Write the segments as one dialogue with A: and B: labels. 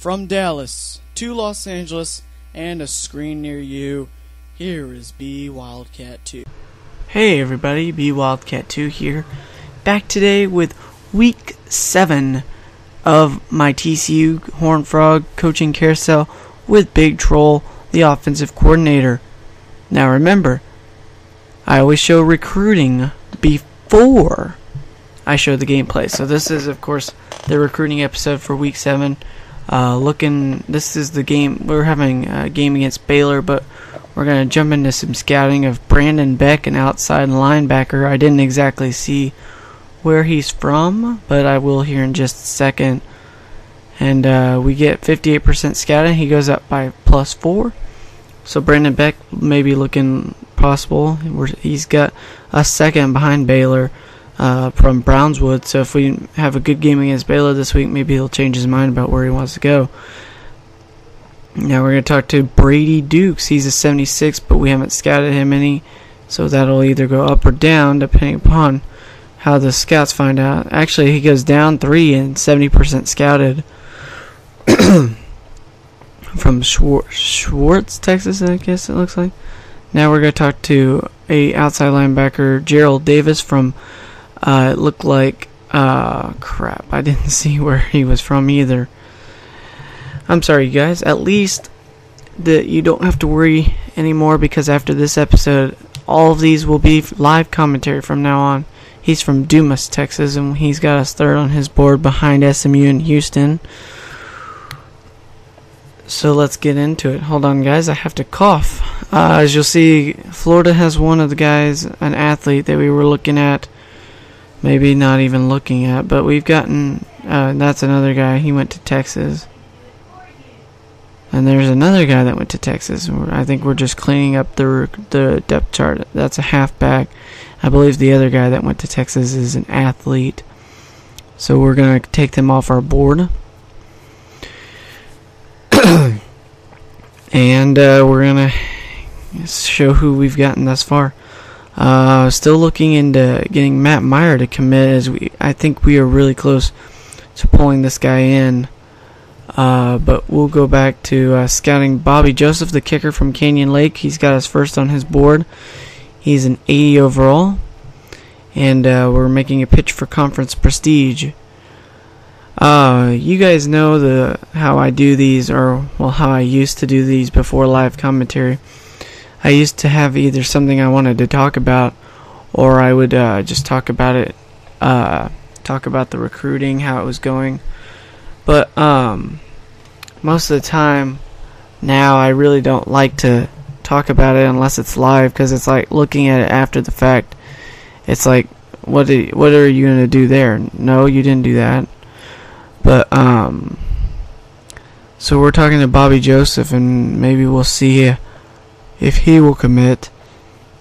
A: From Dallas to Los Angeles and a screen near you, here is B Wildcat 2.
B: Hey everybody, B Wildcat 2 here. Back today with week 7 of my TCU Horned Frog Coaching Carousel with Big Troll, the offensive coordinator. Now remember, I always show recruiting before I show the gameplay. So this is, of course, the recruiting episode for week 7. This is the game. We're having a game against Baylor, but we're going to jump into some scouting of Brandon Beck, an outside linebacker. I didn't exactly see where he's from, but I will here in just a second. And we get 58% scouting. He goes up by +4. So Brandon Beck may be looking possible. He's got a second behind Baylor from Brownswood. So if we have a good game against Baylor this week, maybe he'll change his mind about where he wants to go. Now we're going to talk to Brady Dukes. He's a 76, but we haven't scouted him any. So that'll either go up or down depending upon how the scouts find out. Actually, he goes down 3 and 70% scouted. From Schwartz, Texas, I guess it looks like. Now we're going to talk to a outside linebacker, Gerald Davis from, it looked like, crap, I didn't see where he was from either. I'm sorry, you guys. At least that you don't have to worry anymore, because after this episode, all of these will be live commentary from now on. He's from Dumas, Texas, and he's got us third on his board behind SMU and Houston. So let's get into it. Hold on, guys. I have to cough. As you'll see, Florida has one of the guys, an athlete that we were looking at. Maybe not even looking at, but we've gotten... that's another guy. He went to Texas. And there's another guy that went to Texas. I think we're just cleaning up the depth chart. That's a halfback. I believe the other guy that went to Texas is an athlete. So we're going to take them off our board. And we're going to show who we've gotten thus far. Still looking into getting Matt Meyer to commit, as I think we are really close to pulling this guy in. But we'll go back to scouting Bobby Joseph, the kicker from Canyon Lake. He's got us first on his board. He's an 80 overall. And we're making a pitch for conference prestige. You guys know how I do these, or how I used to do these before live commentary. I used to have either something I wanted to talk about, or I would just talk about it, talk about the recruiting, how it was going. But most of the time now, I really don't like to talk about it unless it's live, because it's like looking at it after the fact. It's like, what are you going to do there? No, you didn't do that. But, so we're talking to Bobby Joseph, and maybe we'll see if he will commit.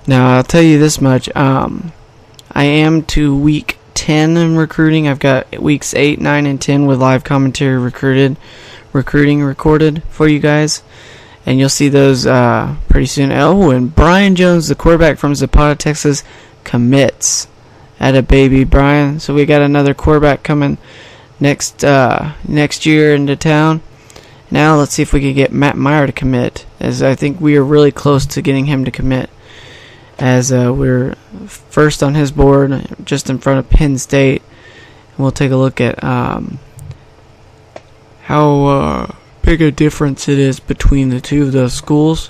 B: Now, I'll tell you this much. I am to week 10 in recruiting. I've got weeks 8, 9, and 10 with live commentary recruiting recorded for you guys. And you'll see those pretty soon. Oh, and Brian Jones, the quarterback from Zapata, Texas, commits at a baby, Brian. So we got another quarterback coming next year into town. Now let's see if we can get Matt Meyer to commit, as I think we are really close to getting him to commit, as we're first on his board, just in front of Penn State. And we'll take a look at how big a difference it is between the two of those schools.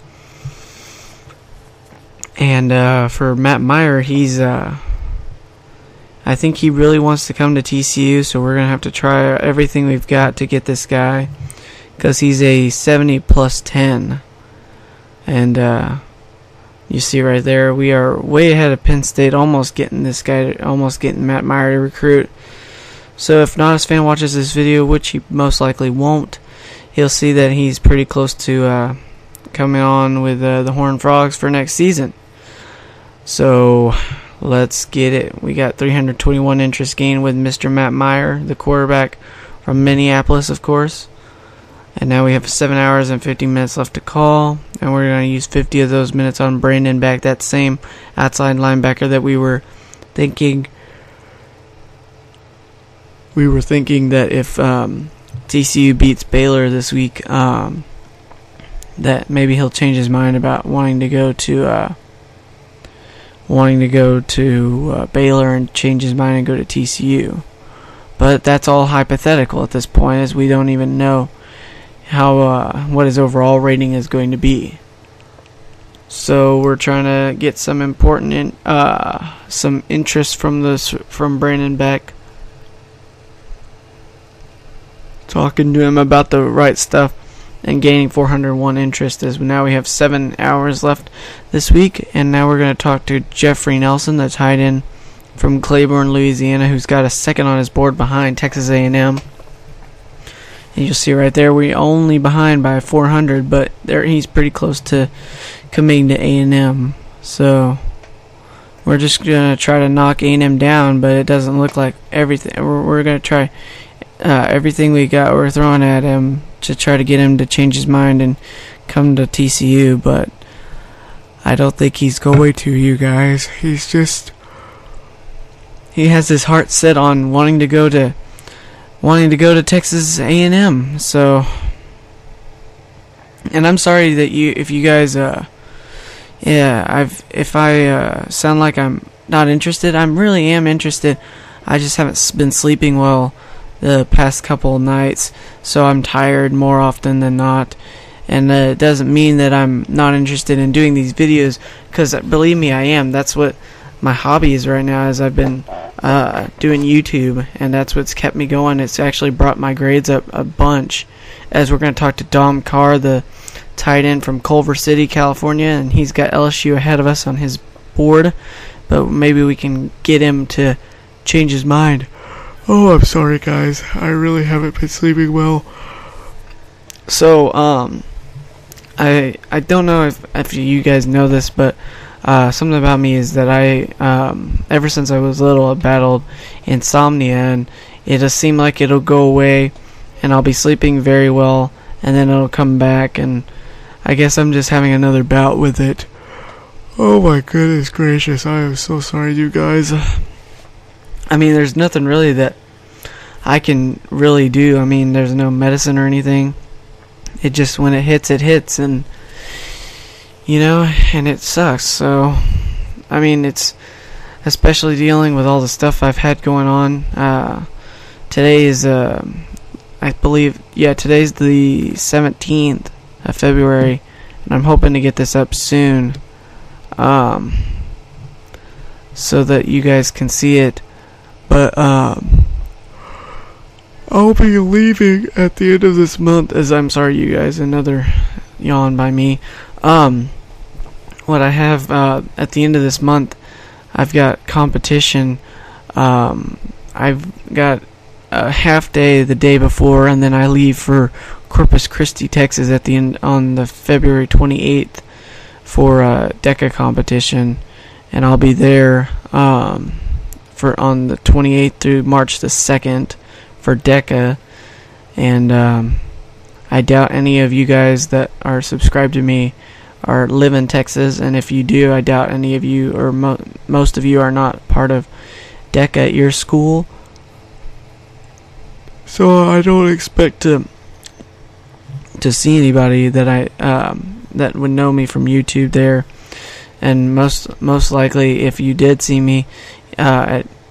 B: And for Matt Meyer, he's I think he really wants to come to TCU, so we're going to have to try everything we've got to get this guy, because he's a 70 plus 10. And you see right there, we are way ahead of Penn State, almost getting Matt Meyer to recruit. So if Notice Fan watches this video, which he most likely won't, he'll see that he's pretty close to coming on with the Horned Frogs for next season. So let's get it. We got 321 interest gain with Mr. Matt Meyer, the quarterback from Minneapolis, of course. And now we have 7 hours and 50 minutes left to call. And we're going to use 50 of those minutes on Brandon Beck, that same outside linebacker that we were thinking. We were thinking that if TCU beats Baylor this week, that maybe he'll change his mind about wanting to go to Baylor and change his mind and go to TCU. But that's all hypothetical at this point, as we don't even know what his overall rating is going to be. So we're trying to get some some interest from Brandon Beck, talking to him about the right stuff, and gaining 401 interest, as now we have 7 hours left this week. And now we're going to talk to Jeffrey Nelson, the tight end from Claiborne, Louisiana, who's got a second on his board behind Texas A&M. And you'll see right there, we're only behind by 400, but he's pretty close to committing to A&M. So we're just going to try to knock A&M down, but it doesn't look like everything. We're going to try everything we got, we're throwing at him to try to get him to change his mind and come to TCU, but I don't think he's going to, you guys. He has his heart set on wanting to go to Texas A&M. So, and I'm sorry that if you guys if I sound like I'm not interested, I really am interested. I just haven't been sleeping well the past couple of nights, so I'm tired more often than not. And it doesn't mean that I'm not interested in doing these videos, because believe me, I am. That's what my hobby is right now, as I've been doing YouTube, and that's what's kept me going. It's actually brought my grades up a bunch, as we're going to talk to Dom Carr, the tight end from Culver City, California, and he's got LSU ahead of us on his board, but maybe we can get him to change his mind. Oh, I'm sorry, guys. I really haven't been sleeping well. So, I don't know if you guys know this, but something about me is that I ever since I was little, I battled insomnia, and it just seemed like it'll go away, and I'll be sleeping very well, and then it'll come back, and I guess I'm just having another bout with it. Oh my goodness gracious, I am so sorry, you guys. I mean, there's nothing really that I can really do. I mean, there's no medicine or anything. It just, when it hits, and and it sucks. So, I mean, it's especially dealing with all the stuff I've had going on. Today is, I believe, today's the 17th of February, and I'm hoping to get this up soon, so that you guys can see it. But, I'll be leaving at the end of this month, as I'm sorry, you guys, another yawn by me. What I have at the end of this month, I've got competition. I've got a half day the day before, and then I leave for Corpus Christi, Texas at the end on the February 28th for a DECA competition, and I'll be there for on the 28th through March the 2nd for DECA, and I doubt any of you guys that are subscribed to me live in Texas, and if you do, I doubt any of you or most of you are not part of DECA at your school. So I don't expect to see anybody that that would know me from YouTube there, and most likely, if you did see me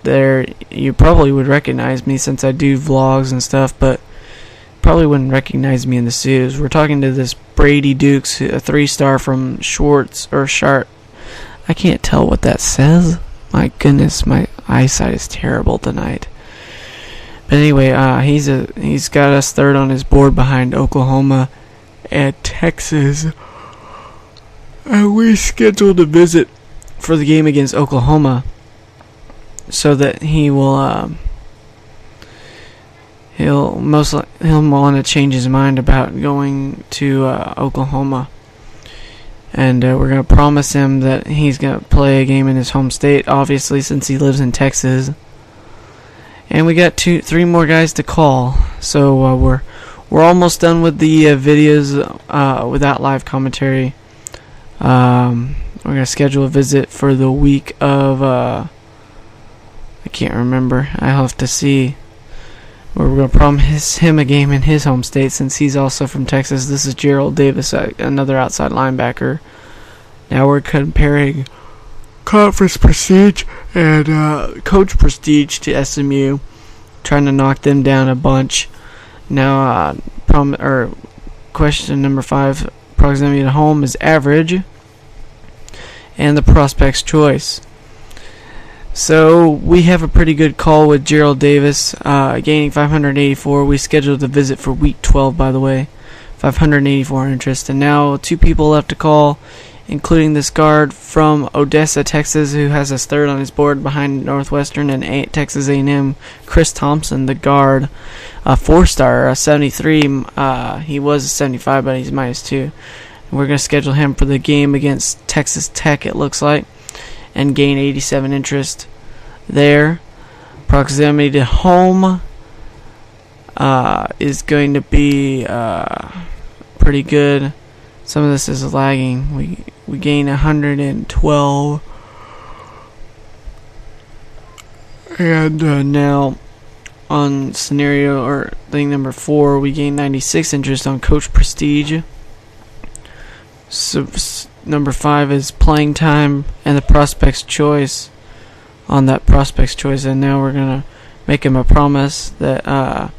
B: there, you probably would recognize me, since I do vlogs and stuff, but probably wouldn't recognize me in the suits. We're talking to this Brady Dukes, a 3-star from Schwartz or Sharp. I can't tell what that says. My goodness, my eyesight is terrible tonight. But anyway, he's got us third on his board behind Oklahoma and Texas. And we scheduled a visit for the game against Oklahoma, so that he'll want to change his mind about going to Oklahoma, and we're gonna promise him that he's gonna play a game in his home state, obviously, since he lives in Texas. And we got 3 more guys to call, so we're almost done with the videos without live commentary. We're gonna schedule a visit for the week of I can't remember. I'll have to see. We're going to promise him a game in his home state since he's also from Texas. This is Gerald Davis, another outside linebacker. Now we're comparing conference prestige and coach prestige to SMU, trying to knock them down a bunch. Now, question number 5, proximity to home is average, and the prospect's choice. So we have a pretty good call with Gerald Davis, gaining 584. We scheduled a visit for week 12, by the way. 584 interest, and now 2 people left to call, including this guard from Odessa, Texas, who has us 3rd on his board behind Northwestern and Texas A&M, Chris Thompson, the guard, a 4-star, a 73. He was a 75, but he's -2. And we're going to schedule him for the game against Texas Tech, it looks like, and gain 87 interest there. Proximity to home is going to be pretty good. Some of this is lagging. We gain 112. And now on scenario or thing number 4, we gain 96 interest on coach prestige. So number 5 is playing time and the prospect's choice on that prospect's choice. And now we're going to make him a promise that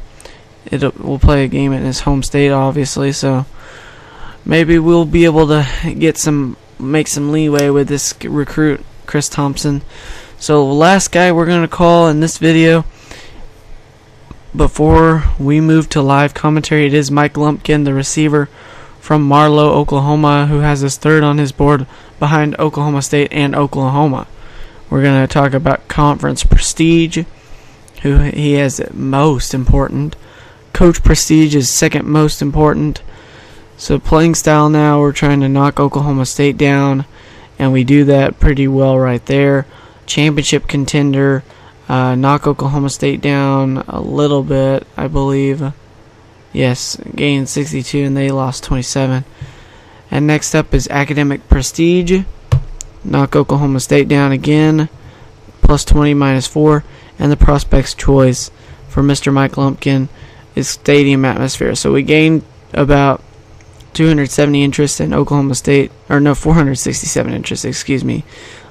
B: we'll play a game in his home state, obviously. So maybe we'll be able to make some leeway with this recruit, Chris Thompson. So last guy we're going to call in this video before we move to live commentary, it is Mike Lumpkin, the receiver from Marlow, Oklahoma, who has us 3rd on his board behind Oklahoma State and Oklahoma. We're going to talk about conference prestige, who he has most important. Coach prestige is 2nd most important. So playing style now, we're trying to knock Oklahoma State down, and we do that pretty well right there. Championship contender, knock Oklahoma State down a little bit, I believe. Yes, gained 62 and they lost 27. And next up is academic prestige. Knock Oklahoma State down again, plus 20, -4. And the prospect's choice for Mr. Mike Lumpkin is stadium atmosphere. So we gained about 270 interest in Oklahoma State, or no, 467 interest, excuse me.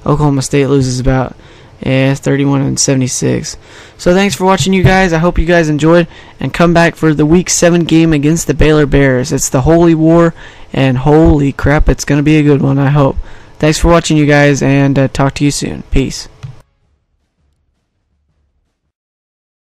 B: Oklahoma State loses about 31 and 76. So thanks for watching, you guys. I hope you guys enjoyed, and come back for the week 7 game against the Baylor Bears. It's the Holy War, and holy crap, it's going to be a good one, I hope. Thanks for watching, you guys, and talk to you soon. Peace.